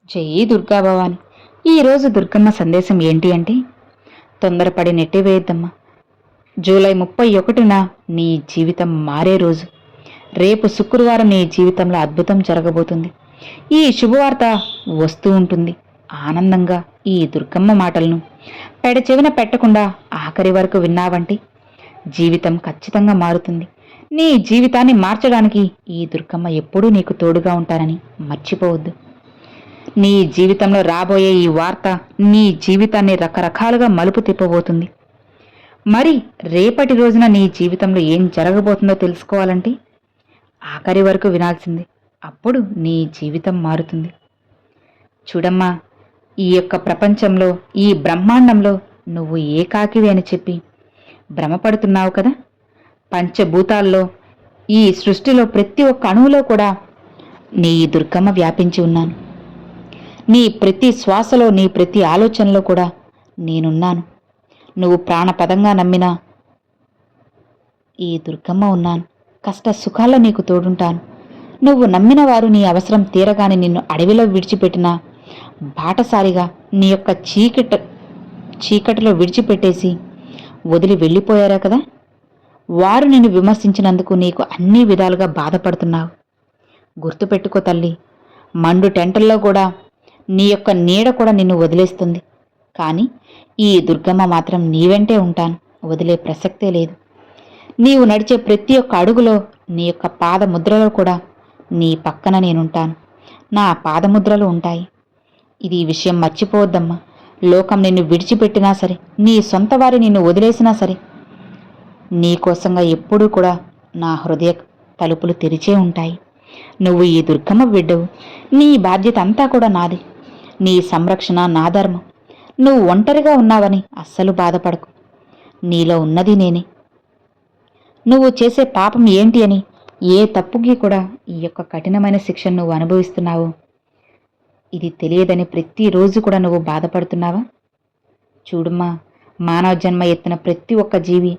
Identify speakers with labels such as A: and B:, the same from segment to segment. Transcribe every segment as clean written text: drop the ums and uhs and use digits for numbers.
A: జై దుర్గా భవాని. ఈరోజు దుర్గమ్మ సందేశం ఏంటి అంటే, తొందరపడి నెట్టివేయద్దమ్మా. జూలై 31న నీ జీవితం మారే రోజు. రేపు శుక్రవారం నీ జీవితంలో అద్భుతం జరగబోతుంది. ఈ శుభవార్త వస్తూ ఉంటుంది. ఆనందంగా ఈ దుర్గమ్మ మాటలను పెడచెవిన పెట్టకుండా ఆఖరి వరకు విన్నావంటే జీవితం ఖచ్చితంగా మారుతుంది. నీ జీవితాన్ని మార్చడానికి ఈ దుర్గమ్మ ఎప్పుడూ నీకు తోడుగా ఉంటానని మర్చిపోవద్దు. నీ జీవితంలో రాబోయే ఈ వార్త నీ జీవితాన్ని రకరకాలుగా మలుపు తిప్పబోతుంది. మరి రేపటి రోజున నీ జీవితంలో ఏం జరగబోతుందో తెలుసుకోవాలంటే ఆఖరి వరకు వినాల్సిందే. అప్పుడు నీ జీవితం మారుతుంది. చూడమ్మా, ఈ యొక్క ప్రపంచంలో, ఈ బ్రహ్మాండంలో నువ్వు ఏకాకివి అని చెప్పి భ్రమపడుతున్నావు కదా. పంచభూతాల్లో, ఈ సృష్టిలో ప్రతి ఒక్క అణువులో కూడా నీ దుర్గమ్మ వ్యాపించి ఉన్నాను. నీ ప్రతి శ్వాసలో, నీ ప్రతి ఆలోచనలో కూడా నేనున్నాను. నువ్వు ప్రాణపదంగా నమ్మినా ఈ దుర్గమ్మ ఉన్నాను. కష్ట సుఖాల్లో నీకు తోడుంటాను. నువ్వు నమ్మిన వారు నీ అవసరం తీరగానే నిన్ను అడవిలో విడిచిపెట్టిన బాటసారిగా నీ యొక్క చీకటిలో విడిచిపెట్టేసి వదిలి వెళ్ళిపోయారా కదా. వారు నిన్ను విమర్శించినందుకు నీకు అన్ని విధాలుగా బాధపడుతున్నావు. గుర్తుపెట్టుకో తల్లి, మండు టెంటల్లో కూడా నీ యొక్క నీడ కూడా నిన్ను వదిలేస్తుంది. కానీ ఈ దుర్గమ్మ మాత్రం నీ వెంటే ఉంటాను, వదిలే ప్రసక్తే లేదు. నీవు నడిచే ప్రతి ఒక్క అడుగులో, నీ యొక్క పాదముద్రలో కూడా నీ పక్కన నేనుంటాను. నా పాదముద్రలు ఉంటాయి. ఇది విషయం మర్చిపోవద్దమ్మా. లోకం నిన్ను విడిచిపెట్టినా సరే, నీ సొంత వారి నిన్ను వదిలేసినా సరే, నీకోసంగా ఎప్పుడూ కూడా నా హృదయ తలుపులు తెరిచే ఉంటాయి. నువ్వు ఈ దుర్గమ్మ బిడ్డవు. నీ బాధ్యత అంతా కూడా నాది. నీ సంరక్షణ నా ధర్మం. నువ్వు ఒంటరిగా ఉన్నావని అస్సలు బాధపడకు. నీలో ఉన్నది నేనే. నువ్వు చేసే పాపం ఏంటి అని, ఏ తప్పుకి కూడా ఈ యొక్క కఠినమైన శిక్షను నువ్వు అనుభవిస్తున్నావు, ఇది తెలియదని ప్రతిరోజు కూడా నువ్వు బాధపడుతున్నావా? చూడమ్మా, మానవ జన్మ ఎత్తిన ప్రతి ఒక్క జీవి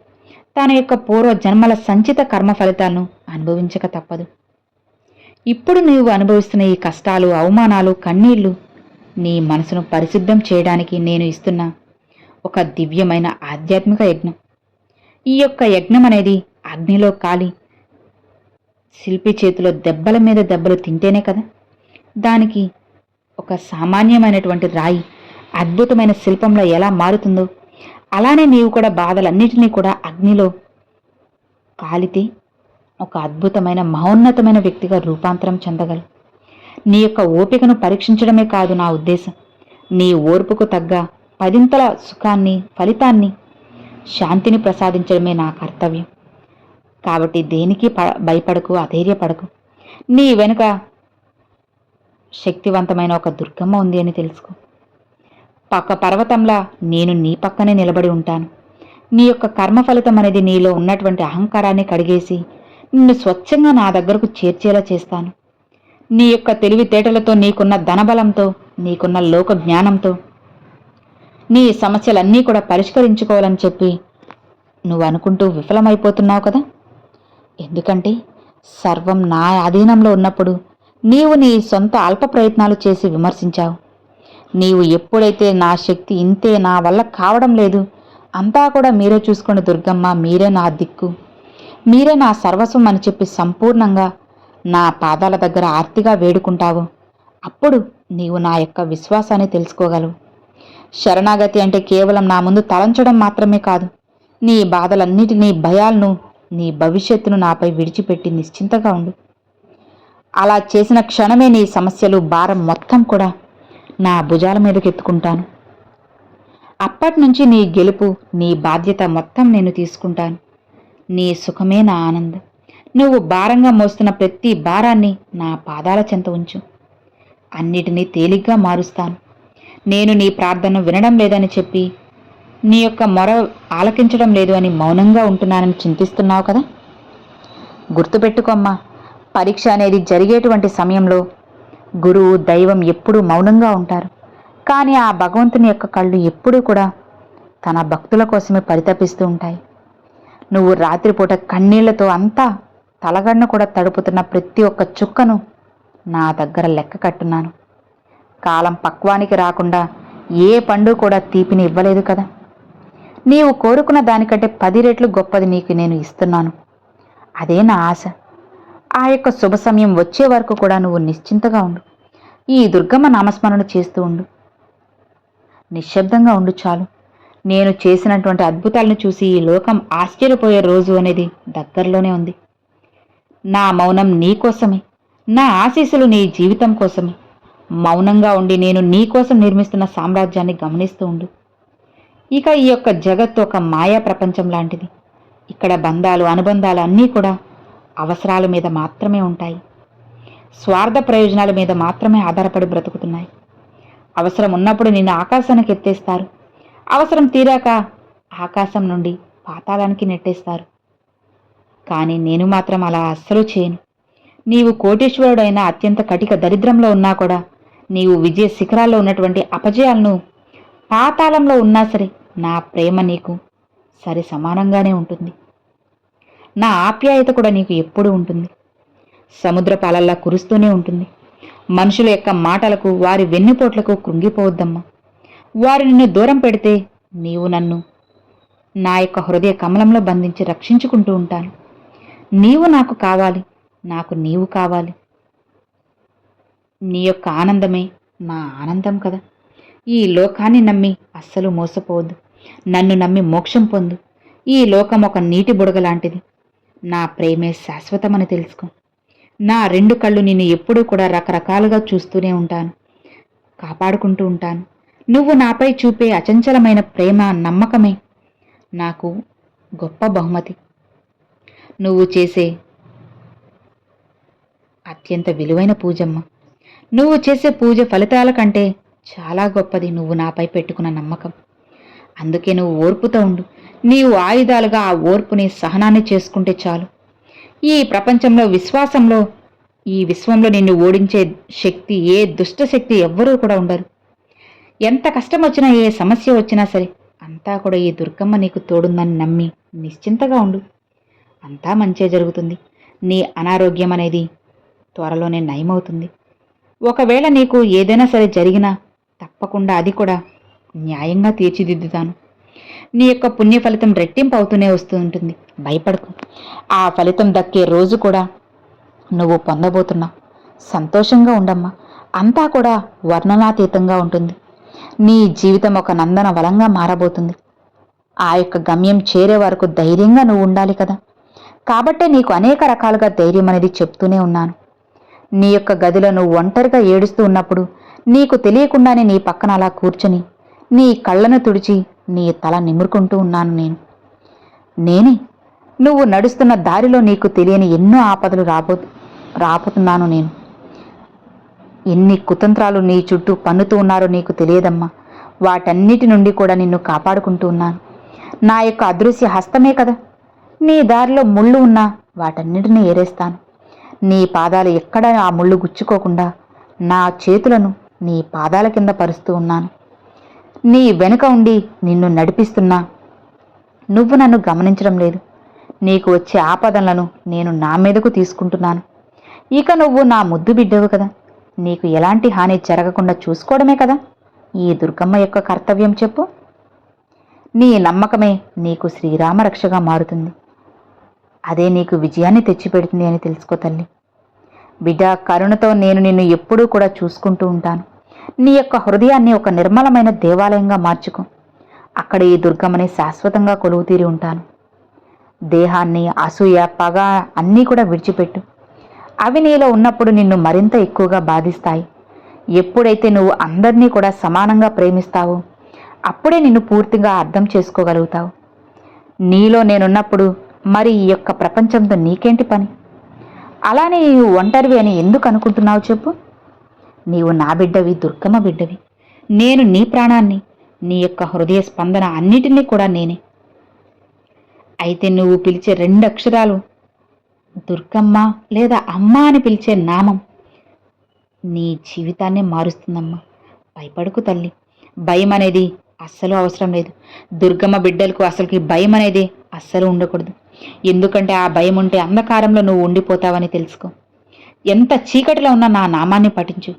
A: తన యొక్క పూర్వ జన్మల సంచిత కర్మ ఫలితాలను అనుభవించక తప్పదు. ఇప్పుడు నీవు అనుభవిస్తున్న ఈ కష్టాలు, అవమానాలు, కన్నీళ్లు నీ మనసును పరిశుద్ధం చేయడానికి నేను ఇస్తున్న ఒక దివ్యమైన ఆధ్యాత్మిక యజ్ఞం. ఈ యొక్క యజ్ఞం అనేది అగ్నిలో కాలి శిల్పి చేతిలో దెబ్బల మీద దెబ్బలు తింటేనే కదా దానికి ఒక సామాన్యమైనటువంటి రాయి అద్భుతమైన శిల్పంలో ఎలా మారుతుందో, అలానే నీవు కూడా బాధలన్నిటినీ కూడా అగ్నిలో కాలితే ఒక అద్భుతమైన మహోన్నతమైన వ్యక్తిగా రూపాంతరం చెందగలవు. నీ యొక్క ఓపికను పరీక్షించడమే కాదు నా ఉద్దేశం, నీ ఓర్పుకు తగ్గ పదింతల సుఖాన్ని, ఫలితాన్ని, శాంతిని ప్రసాదించడమే నా కర్తవ్యం. కాబట్టి దేనికి భయపడకు, అధైర్యపడకు. నీ వెనుక శక్తివంతమైన ఒక దుర్గమ్మ ఉంది అని తెలుసుకో. పక్క పర్వతంలా నేను నీ పక్కనే నిలబడి ఉంటాను. నీ యొక్క కర్మ ఫలితం అనేది నీలో ఉన్నటువంటి అహంకారాన్ని కడిగేసి నిన్ను స్వచ్ఛంగా నా దగ్గరకు చేర్చేలా చేస్తాను. నీ యొక్క తెలివితేటలతో, నీకున్న ధనబలంతో, నీకున్న లోక జ్ఞానంతో నీ సమస్యలన్నీ కూడా పరిష్కరించుకోవాలని చెప్పి నువ్వు అనుకుంటూ విఫలమైపోతున్నావు కదా. ఎందుకంటే సర్వం నా అధీనంలో ఉన్నప్పుడు నీవు నీ సొంత అల్ప ప్రయత్నాలు చేసి విమర్శించావు. నీవు ఎప్పుడైతే నా శక్తి ఇంతే, నా వల్ల కావడం లేదు, అంతా కూడా మీరే చూసుకోండి దుర్గమ్మ, మీరే నా దిక్కు, మీరే నా సర్వస్వం అని చెప్పి సంపూర్ణంగా నా పాదాల దగ్గర ఆర్తిగా వేడుకుంటావు, అప్పుడు నీవు నా యొక్క విశ్వాసాన్ని తెలుసుకోగలవు. శరణాగతి అంటే కేవలం నా ముందు తలంచడం మాత్రమే కాదు. నీ బాధలన్నిటినీ, భయాలను, నీ భవిష్యత్తును నాపై విడిచిపెట్టి నిశ్చింతగా ఉండు. అలా చేసిన క్షణమే నీ సమస్యలు, భారం మొత్తం కూడా నా భుజాల మీదకి ఎత్తుకుంటాను. అప్పటినుంచి నీ గెలుపు, నీ బాధ్యత మొత్తం నేను తీసుకుంటాను. నీ సుఖమే నా ఆనందం. నువ్వు భారంగా మోస్తున్న ప్రతి భారాన్ని నా పాదాల చెంత ఉంచు. అన్నిటినీ తేలిగ్గా మారుస్తాను. నేను నీ ప్రార్థనను వినడం లేదని చెప్పి, నీ యొక్క మొర ఆలకించడం లేదు అని మౌనంగా ఉంటున్నానని చింతిస్తున్నావు కదా. గుర్తుపెట్టుకోమ్మా, పరీక్ష అనేది జరిగేటువంటి సమయంలో గురువు, దైవం ఎప్పుడూ మౌనంగా ఉంటారు. కానీ ఆ భగవంతుని యొక్క కళ్ళు ఎప్పుడూ కూడా తన భక్తుల కోసమే పరితపిస్తూ ఉంటాయి. నువ్వు రాత్రిపూట కన్నీళ్లతో అంతా తలగడను కూడా తడుపుతున్న ప్రతి ఒక్క చుక్కను నా దగ్గర లెక్క కట్టున్నాను. కాలం పక్వానికి రాకుండా ఏ పండు కూడా తీపిని ఇవ్వలేదు కదా. నీవు కోరుకున్న దానికంటే 10 రెట్లు గొప్పది నీకు నేను ఇస్తున్నాను. అదే నా ఆశ. ఆ యొక్క శుభ సమయం వచ్చే వరకు కూడా నువ్వు నిశ్చింతగా ఉండు. ఈ దుర్గమ్మ నామస్మరణ చేస్తూ ఉండు. నిశ్శబ్దంగా ఉండు చాలు. నేను చేసినటువంటి అద్భుతాలను చూసి ఈ లోకం ఆశ్చర్యపోయే రోజు అనేది దగ్గరలోనే ఉంది. నా మౌనం నీ కోసమే, నా ఆశీస్సులు నీ జీవితం కోసమే. మౌనంగా ఉండి నేను నీ కోసం నిర్మిస్తున్న సామ్రాజ్యాన్ని గమనిస్తూ ఉండు. ఇక ఈ యొక్క జగత్తు ఒక మాయా ప్రపంచం లాంటిది. ఇక్కడ బంధాలు, అనుబంధాలు అన్నీ కూడా అవసరాల మీద మాత్రమే ఉంటాయి. స్వార్థ ప్రయోజనాల మీద మాత్రమే ఆధారపడి బ్రతుకుతున్నాయి. అవసరం ఉన్నప్పుడు నిన్ను ఆకాశానికి ఎత్తేస్తారు. అవసరం తీరాక ఆకాశం నుండి పాతాళానికి నెట్టేస్తారు. కానీ నేను మాత్రం అలా అస్సలు చేయను. నీవు కోటీశ్వరుడైన అత్యంత కటిక దరిద్రంలో ఉన్నా కూడా, నీవు విజయ శిఖరాల్లో ఉన్నటువంటి అపజయాలను పాతాళంలో ఉన్నా సరే, నా ప్రేమ నీకు సరి సమానంగానే ఉంటుంది. నా ఆప్యాయత కూడా నీకు ఎప్పుడూ ఉంటుంది. సముద్ర పాలల్లా కురుస్తూనే ఉంటుంది. మనుషుల యొక్క మాటలకు, వారి వెన్నుపోట్లకు కృంగిపోవద్దమ్మా. వారు నిన్ను దూరం పెడితే నీవు నన్ను నా యొక్క హృదయ కమలంలో బంధించి రక్షించుకుంటూ ఉంటాను. నీవు నాకు కావాలి, నాకు నీవు కావాలి. నీ యొక్క ఆనందమే నా ఆనందం కదా. ఈ లోకాన్ని నమ్మి అస్సలు మోసపోవద్దు. నన్ను నమ్మి మోక్షం పొందు. ఈ లోకం ఒక నీటి బుడగ లాంటిది. నా ప్రేమే శాశ్వతమని తెలుసుకో. నా 2 కళ్ళు నిన్ను ఎప్పుడూ కూడా రకరకాలుగా చూస్తూనే ఉంటాను, కాపాడుకుంటూ ఉంటాను. నువ్వు నాపై చూపే అచంచలమైన ప్రేమ, నమ్మకమే నాకు గొప్ప బహుమతి. నువ్వు చేసే అత్యంత విలువైన పూజమ్మ. నువ్వు చేసే పూజ ఫలితాల కంటే చాలా గొప్పది నువ్వు నాపై పెట్టుకున్న నమ్మకం. అందుకే నువ్వు ఓర్పుతో ఉండు. నీవు ఆయుధాలుగా ఆ ఓర్పుని, సహనాన్ని చేసుకుంటే చాలు. ఈ ప్రపంచంలో, విశ్వాసంలో, ఈ విశ్వంలో నిన్ను ఓడించే శక్తి, ఏ దుష్ట శక్తి ఎవ్వరూ కూడా ఉండరు. ఎంత కష్టం వచ్చినా, ఏ సమస్య వచ్చినా సరే, అంతా కూడా ఈ దుర్గమ్మ నీకు తోడుందని నమ్మి నిశ్చింతగా ఉండు. అంతా మంచే జరుగుతుంది. నీ అనారోగ్యం అనేది త్వరలోనే నయమవుతుంది. ఒకవేళ నీకు ఏదైనా సరే జరిగినా తప్పకుండా అది కూడా న్యాయంగా తీర్చిదిద్దుతాను. నీ యొక్క పుణ్య ఫలితం రెట్టింపు అవుతూనే వస్తూ ఉంటుంది. భయపడకు. ఆ ఫలితం దక్కే రోజు కూడా నువ్వు పొందబోతున్నావు. సంతోషంగా ఉండమ్మా. అంతా కూడా వర్ణనాతీతంగా ఉంటుంది. నీ జీవితం ఒక నందన వలంగా మారబోతుంది. ఆ యొక్క గమ్యం చేరే వరకు ధైర్యంగా నువ్వు ఉండాలి కదా. కాబట్టే నీకు అనేక రకాలుగా ధైర్యం అనేది చెప్తూనే ఉన్నాను. నీ యొక్క గదిలో నువ్వు ఒంటరిగా ఏడుస్తూ ఉన్నప్పుడు నీకు తెలియకుండానే నీ పక్కన అలా కూర్చొని నీ కళ్ళను తుడిచి నీ తల నిమురుకుంటూ ఉన్నాను నేనే. నువ్వు నడుస్తున్న దారిలో నీకు తెలియని ఎన్నో ఆపదలు రాబోతున్నాను నేను. ఎన్ని కుతంత్రాలు నీ చుట్టూ పన్నుతూ ఉన్నారో నీకు తెలియదమ్మా. వాటన్నిటి నుండి కూడా నిన్ను కాపాడుకుంటూ ఉన్నాను. నా యొక్క అదృశ్య హస్తమే కదా. నీ దారిలో ముళ్ళు ఉన్నా వాటన్నిటినీ ఏరేస్తాను. నీ పాదాలు ఎక్కడ ఆ ముళ్ళు గుచ్చుకోకుండా నా చేతులను నీ పాదాల కింద పరుస్తూ ఉన్నాను. నీ వెనుక ఉండి నిన్ను నడిపిస్తున్నా నువ్వు నన్ను గమనించడం లేదు. నీకు వచ్చే ఆపదలను నేను నా మీదకు తీసుకుంటున్నాను. ఇక నువ్వు నా ముద్దు బిడ్డవు కదా. నీకు ఎలాంటి హాని జరగకుండా చూసుకోవడమే కదా ఈ దుర్గమ్మ యొక్క కర్తవ్యం. చెప్పు. నీ నమ్మకమే నీకు శ్రీరామ రక్షగా మారుతుంది. అదే నీకు విజయాన్ని తెచ్చిపెడుతుంది అని తెలుసుకో తల్లి. బిడ్డ, కరుణతో నేను నిన్ను ఎప్పుడూ కూడా చూసుకుంటూ ఉంటాను. నీ యొక్క హృదయాన్ని ఒక నిర్మలమైన దేవాలయంగా మార్చుకో. అక్కడ ఈ దుర్గమ్మని శాశ్వతంగా కొలువుతీరి ఉంటాను. దేహాన్ని, అసూయ, పగ అన్నీ కూడా విడిచిపెట్టు. అవి నీలో ఉన్నప్పుడు నిన్ను మరింత ఎక్కువగా బాధిస్తాయి. ఎప్పుడైతే నువ్వు అందరినీ కూడా సమానంగా ప్రేమిస్తావో అప్పుడే నిన్ను పూర్తిగా అర్థం చేసుకోగలుగుతావు. నీలో నేనున్నప్పుడు మరి ఈ యొక్క ప్రపంచంతో నీకేంటి పని? అలానే నీవు ఒంటరివి అని ఎందుకు అనుకుంటున్నావు చెప్పు. నీవు నా బిడ్డవి, దుర్గమ్మ బిడ్డవి. నేను నీ ప్రాణాన్ని, నీ యొక్క హృదయ స్పందన అన్నిటినీ కూడా నేనే. అయితే నువ్వు పిలిచే 2 అక్షరాలు దుర్గమ్మ లేదా అమ్మ అని పిలిచే నామం నీ జీవితాన్నే మారుస్తుందమ్మా. భయపడకు తల్లి. భయం అనేది అస్సలు అవసరం లేదు. దుర్గమ్మ బిడ్డలకు అసలుకి భయం అనేది అస్సలు ఉండకూడదు. ఎందుకంటే ఆ భయం ఉంటే అంధకారంలో నువ్వు ఉండిపోతావని తెలుసుకో. ఎంత చీకటిలో ఉన్నా నా నామాన్ని పఠించు.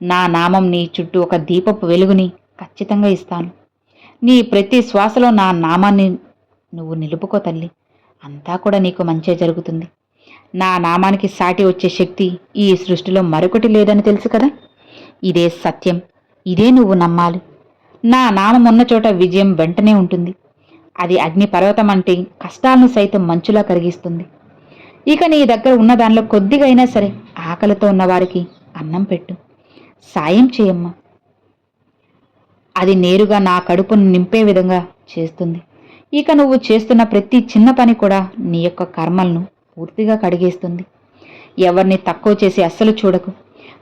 A: నా నామం నీ చుట్టూ ఒక దీపపు వెలుగుని ఖచ్చితంగా ఇస్తాను. నీ ప్రతి శ్వాసలో నా నామాన్ని నువ్వు నిలుపుకో తల్లి. అంతా కూడా నీకు మంచే జరుగుతుంది. నా నామానికి సాటి వచ్చే శక్తి ఈ సృష్టిలో మరొకటి లేదని తెలుసు కదా. ఇదే సత్యం. ఇదే నువ్వు నమ్మాలి. నా నామం ఉన్న చోట విజయం వెంటనే ఉంటుంది. అది అగ్ని పర్వతం అంటే కష్టాలను సైతం మంచులా కరిగిస్తుంది. ఇక నీ దగ్గర ఉన్న దానిలో కొద్దిగా అయినా సరే ఆకలితో ఉన్నవారికి అన్నం పెట్టు, సాయం చేయమ్మా. అది నేరుగా నా కడుపును నింపే విధంగా చేస్తుంది. ఇక నువ్వు చేస్తున్న ప్రతి చిన్న పని కూడా నీ యొక్క కర్మలను పూర్తిగా కడిగేస్తుంది. ఎవరిని తక్కువ చేసి అస్సలు చూడకు.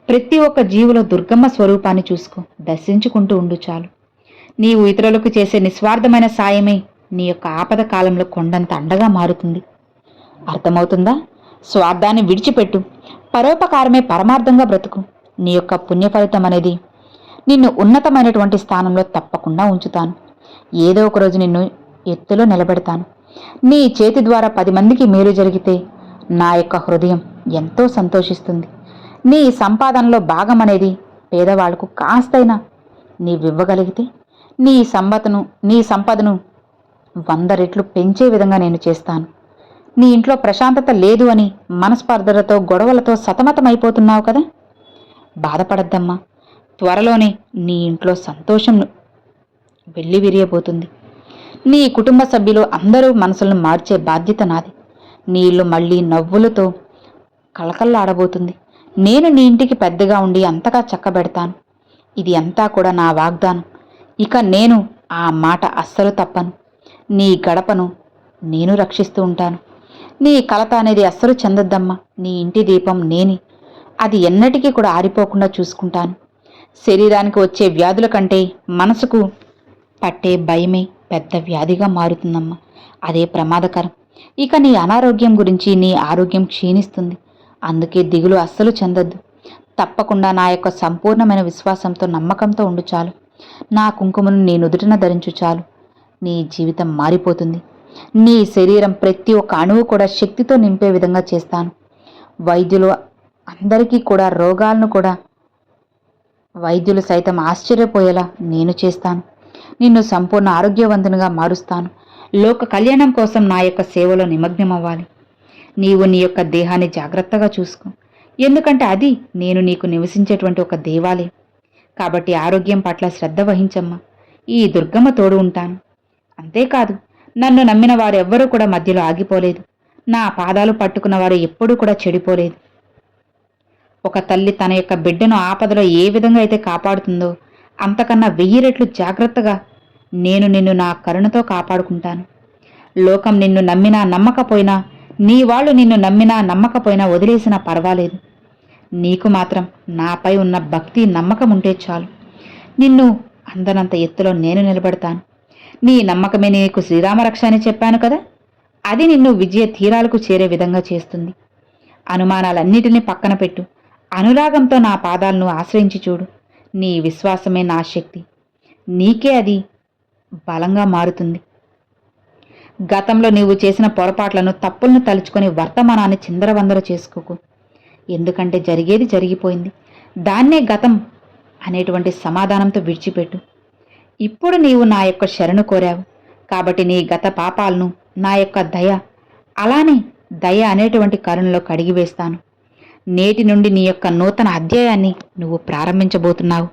A: ప్రతి ఒక్క జీవులో దుర్గమ్మ స్వరూపాన్ని చూసుకో, దర్శించుకుంటూ ఉండు చాలు. నీవు ఇతరులకు చేసే నిస్వార్థమైన సాయమే నీ యొక్క ఆపద కాలంలో కొండంత అండగా మారుతుంది. అర్థమవుతుందా? స్వార్థాన్ని విడిచిపెట్టు. పరోపకారమే పరమార్థంగా బ్రతుకు. నీ యొక్క పుణ్య ఫలితం అనేది నిన్ను ఉన్నతమైనటువంటి స్థానంలో తప్పకుండా ఉంచుతాను. ఏదో ఒక రోజు నిన్ను ఎత్తులో నిలబెడతాను. నీ చేతి ద్వారా 10 మందికి మేలు జరిగితే నా యొక్క హృదయం ఎంతో సంతోషిస్తుంది. నీ సంపాదనలో భాగం అనేది పేదవాళ్లకు కాస్తైనా నీవివ్వగలిగితే నీ సంపదను 100 రెట్లు పెంచే విధంగా నేను చేస్తాను. నీ ఇంట్లో ప్రశాంతత లేదు అని మనస్పర్ధలతో గొడవలతో సతమతమైపోతున్నావు కదా. బాధపడద్దమ్మా. త్వరలోనే నీ ఇంట్లో సంతోషం వెల్లివిరియబోతుంది. నీ కుటుంబ సభ్యులు అందరూ మనసులను మార్చే బాధ్యత నాది. నీ ఇల్లు మళ్ళీ నవ్వులతో కళకళలాడబోతుంది. నేను నీ ఇంటికి పెద్దగా ఉండి అంతగా చక్కబెడతాను. ఇది అంతా కూడా నా వాగ్దానం. ఇక నేను ఆ మాట అస్సలు తప్పను. నీ గడపను నేను రక్షిస్తూ ఉంటాను. నీ కలత అనేది అస్సలు చెందద్దమ్మా. నీ ఇంటి దీపం నేనే. అది ఎన్నటికీ కూడా ఆరిపోకుండా చూసుకుంటాను. శరీరానికి వచ్చే వ్యాధుల కంటే మనసుకు పట్టే భయమే పెద్ద వ్యాధిగా మారుతుందమ్మా. అదే ప్రమాదకరం. ఇక నీ అనారోగ్యం గురించి నీ ఆరోగ్యం క్షీణిస్తుంది. అందుకే దిగులు అస్సలు చెందొద్దు. తప్పకుండా నా యొక్క సంపూర్ణమైన విశ్వాసంతో నమ్మకంతో ఉండు చాలు. నా కుంకుమను నీ నుదుటిన ధరించు చాలు. నీ జీవితం మారిపోతుంది. నీ శరీరం ప్రతి ఒక్క అణువు కూడా శక్తితో నింపే విధంగా చేస్తాను. వైద్యులు అందరికీ కూడా వైద్యులు సైతం ఆశ్చర్యపోయేలా నేను చేస్తాను. నిన్ను సంపూర్ణ ఆరోగ్యవంతునిగా మారుస్తాను. లోక కళ్యాణం కోసం నా యొక్క సేవలో నిమగ్నమవ్వాలి. నీవు నీ యొక్క దేహాన్ని జాగ్రత్తగా చూసుకో. ఎందుకంటే అది నేను నీకు నివసించేటువంటి ఒక దేవాలయం. కాబట్టి ఆరోగ్యం పట్ల శ్రద్ధ వహించమ్మా. ఈ దుర్గమ్మ తోడు ఉంటాను. అంతేకాదు, నన్ను నమ్మిన వారెవ్వరూ కూడా మధ్యలో ఆగిపోలేదు. నా పాదాలు పట్టుకున్న వారు ఎప్పుడూ కూడా చెడిపోలేదు. ఒక తల్లి తన యొక్క బిడ్డను ఆపదలో ఏ విధంగా అయితే కాపాడుతుందో అంతకన్నా 1000 రెట్లు జాగ్రత్తగా నేను నిన్ను నా కరుణతో కాపాడుకుంటాను. లోకం నిన్ను నమ్మినా నమ్మకపోయినా, నీ వాళ్ళు నిన్ను నమ్మినా నమ్మకపోయినా వదిలేసినా పర్వాలేదు. నీకు మాత్రం నాపై ఉన్న భక్తి నమ్మకం ఉంటే చాలు. నిన్ను అందనంత ఎత్తులో నేను నిలబెడతాను. నీ నమ్మకమే నీకు శ్రీరామరక్ష అని చెప్పాను కదా. అది నిన్ను విజయ తీరాలకు చేరే విధంగా చేస్తుంది. అనుమానాలన్నిటినీ పక్కన పెట్టు. అనురాగంతో నా పాదాలను ఆశ్రయించి చూడు. నీ విశ్వాసమే నా శక్తి. నీకే అది బలంగా మారుతుంది. గతంలో నీవు చేసిన పొరపాట్లను తప్పులను తలుచుకొని వర్తమానాన్ని చిందరవందర చేసుకోకు. ఎందుకంటే జరిగేది జరిగిపోయింది. దాన్నే గతం అనేటువంటి సమాధానంతో విడిచిపెట్టు. ఇప్పుడు నీవు నా యొక్క శరణు కోరావు కాబట్టి నీ గత పాపాలను నా యొక్క అలానే దయ అనేటువంటి కరుణలో కడిగివేస్తాను. నేటి నుండి నీ యొక్క నూతన అధ్యాయాన్ని నువ్వు ప్రారంభించబోతున్నావు.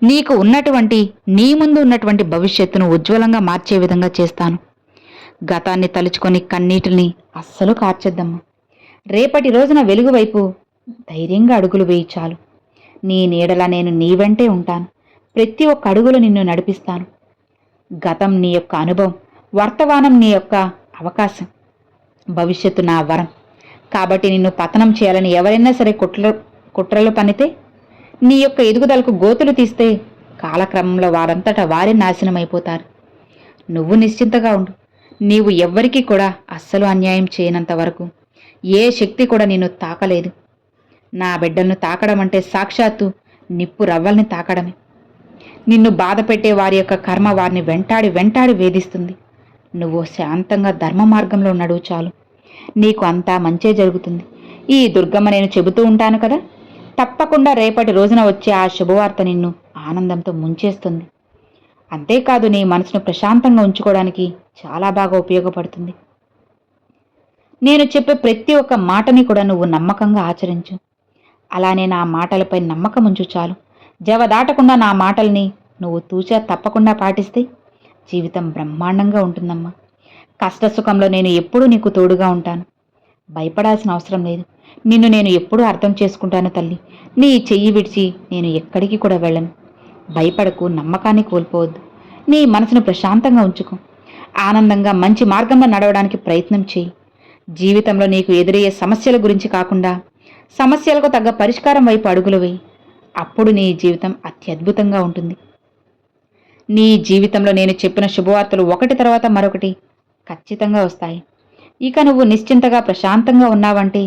A: నీకు నీ ముందు ఉన్నటువంటి భవిష్యత్తును ఉజ్వలంగా మార్చే విధంగా చేస్తాను. గతాన్ని తలుచుకొని కన్నీటిని అస్సలు కార్చొద్దమ్మా. రేపటి రోజున వెలుగు వైపు ధైర్యంగా అడుగులు వేయి చాలు. నీ నీడలా నేను నీ వెంటే ఉంటాను. ప్రతి ఒక్క అడుగులో నిన్ను నడిపిస్తాను. గతం నీ యొక్క అనుభవం, వర్తమానం నీ యొక్క అవకాశం, భవిష్యత్తు నా వరం. కాబట్టి నిన్ను పతనం చేయాలని ఎవరైనా సరే కుట్రలు పన్నితే, నీ యొక్క ఎదుగుదలకు గోతులు తీస్తే కాలక్రమంలో వారంతటా వారే నాశనమైపోతారు. నువ్వు నిశ్చింతగా ఉండు. నీవు ఎవ్వరికీ కూడా అస్సలు అన్యాయం చేయనంత వరకు ఏ శక్తి కూడా నిన్ను తాకలేదు. నా బిడ్డలను తాకడం అంటే సాక్షాత్తు నిప్పు రవ్వల్ని తాకడమే. నిన్ను బాధ పెట్టే వారి యొక్క కర్మ వారిని వెంటాడి వెంటాడి వేధిస్తుంది. నువ్వు శాంతంగా ధర్మ మార్గంలో నడువు చాలు. నీకు అంతా మంచే జరుగుతుంది. ఈ దుర్గమ్మ నేను చెబుతూ ఉంటాను కదా, తప్పకుండా రేపటి రోజున వచ్చే ఆ శుభవార్త నిన్ను ఆనందంతో ముంచేస్తుంది. అంతేకాదు నీ మనసును ప్రశాంతంగా ఉంచుకోవడానికి చాలా బాగా ఉపయోగపడుతుంది. నేను చెప్పే ప్రతి ఒక్క మాటని కూడా నువ్వు నమ్మకంగా ఆచరించు. అలానే నా మాటలపై నమ్మకం ఉంచు చాలు. జవదాటకుండా నా మాటల్ని నువ్వు తూచా తప్పకుండా పాటిస్తే జీవితం బ్రహ్మాండంగా ఉంటుందమ్మా. కష్టసుఖంలో నేను ఎప్పుడూ నీకు తోడుగా ఉంటాను. భయపడాల్సిన అవసరం లేదు. నిన్ను నేను ఎప్పుడూ అర్థం చేసుకుంటాను తల్లి. నీ చెయ్యి విడిచి నేను ఎక్కడికి కూడా వెళ్ళను. భయపడకు, నమ్మకాన్ని కోల్పోవద్దు. నీ మనసును ప్రశాంతంగా ఉంచుకో. ఆనందంగా మంచి మార్గంలో నడవడానికి ప్రయత్నం చేయి. జీవితంలో నీకు ఎదురయ్యే సమస్యల గురించి కాకుండా సమస్యలకు తగ్గ పరిష్కారం వైపు అడుగులు వేయి. అప్పుడు నీ జీవితం అత్యద్భుతంగా ఉంటుంది. నీ జీవితంలో నేను చెప్పిన శుభవార్తలు ఒకటి తర్వాత మరొకటి ఖచ్చితంగా వస్తాయి. ఇక నువ్వు నిశ్చింతగా ప్రశాంతంగా ఉన్నావంటే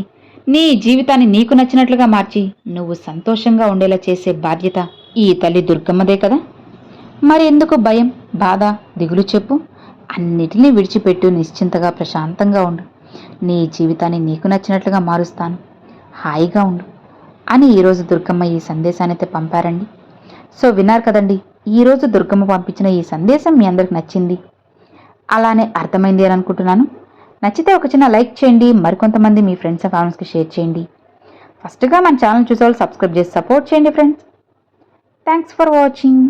A: నీ జీవితాన్ని నీకు నచ్చినట్లుగా మార్చి నువ్వు సంతోషంగా ఉండేలా చేసే బాధ్యత ఈ తల్లి దుర్గమ్మదే కదా. మరి ఎందుకు భయం, బాధ, దిగులు చెప్పు? అన్నిటినీ విడిచిపెట్టు, నిశ్చింతగా ప్రశాంతంగా ఉండు. నీ జీవితాన్ని నీకు నచ్చినట్లుగా మారుస్తాను. హాయిగా ఉండు అని ఈరోజు దుర్గమ్మ ఈ సందేశాన్ని అయితే పంపారండి. సో విన్నారు కదండి, ఈరోజు దుర్గమ్మ పంపించిన ఈ సందేశం మీ అందరికి నచ్చింది, అలానే అర్థమైంది అని అనుకుంటున్నాను. నచ్చితే ఒక చిన్న లైక్ చేయండి, మరికొంతమంది మీ ఫ్రెండ్స్ అండ్ ఫ్యామిలీస్కి షేర్ చేయండి. ఫస్ట్గా మన ఛానల్ చూసేవాళ్ళు సబ్స్క్రైబ్ చేసి సపోర్ట్ చేయండి ఫ్రెండ్స్. Thanks for watching.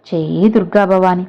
A: జై దుర్గా భవాని.